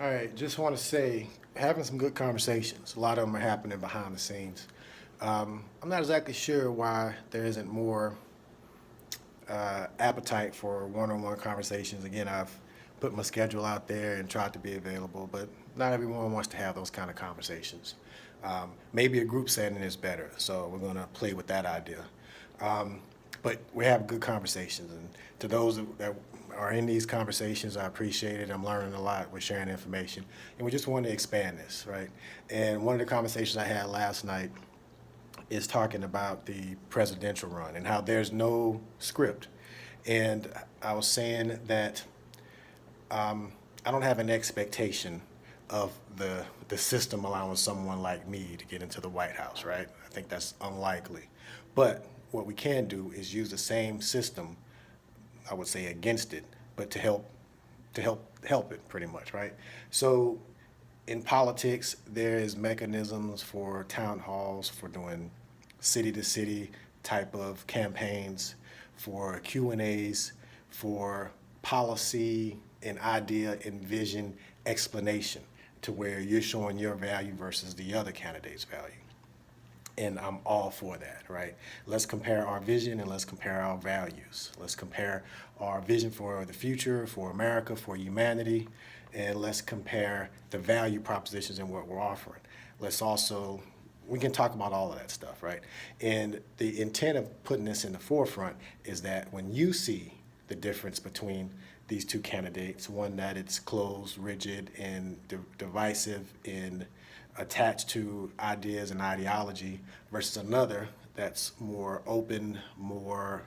All right, just want to say, having some good conversations. A lot of them are happening behind the scenes. I'm not exactly sure why there isn't more appetite for one-on-one conversations. Again, I've put my schedule out there and tried to be available, but not everyone wants to have those kind of conversations. Maybe a group setting is better, so we're going to play with that idea. Um, but we have good conversations, and to those that are in these conversations, I appreciate it. I'm learning a lot. We're sharing information, and we just want to expand this, right? And one of the conversations I had last night is talking about the presidential run and how there's no script. And I was saying that I don't have an expectation of the system allowing someone like me to get into the White House, right? I think that's unlikely. But what we can do is use the same system, I would say, against it, but to help it pretty much, right? So in politics, there is mechanisms for town halls, for doing city to city type of campaigns, for Q&As, for policy and idea and vision explanation to where you're showing your value versus the other candidate's value. And I'm all for that, right? Let's compare our vision and let's compare our values. Let's compare our vision for the future, for America, for humanity, and let's compare the value propositions and what we're offering. Let's also, we can talk about all of that stuff, right? And the intent of putting this in the forefront is that when you see the difference between these two candidates, one that it's closed, rigid, and divisive and attached to ideas and ideology versus another that's more open, more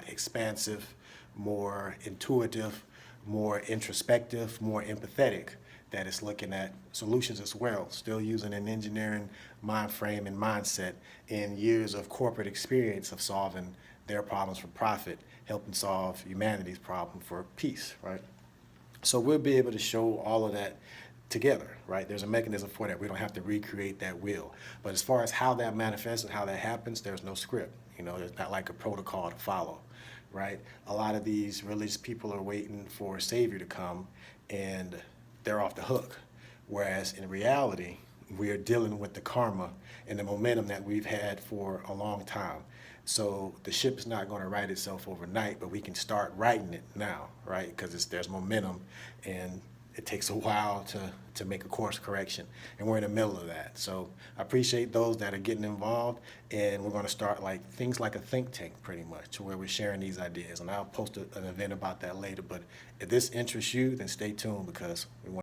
expansive, more intuitive, more introspective, more empathetic, that is looking at solutions as well, still using an engineering mind frame and mindset and years of corporate experience of solving their problems for profit, helping solve humanity's problem for peace, right? So we'll be able to show all of that together, right? There's a mechanism for that. We don't have to recreate that wheel. But as far as how that manifests and how that happens, there's no script. There's not like a protocol to follow, right? A lot of these religious people are waiting for a savior to come and they're off the hook. Whereas in reality, we are dealing with the karma and the momentum that we've had for a long time. So the ship is not going to right itself overnight, but we can start writing it now, right? Because there's momentum, and it takes a while to make a course correction, and we're in the middle of that. So I appreciate those that are getting involved, and we're going to start like things like a think tank, pretty much, where we're sharing these ideas. And I'll post an event about that later. But if this interests you, then stay tuned because we want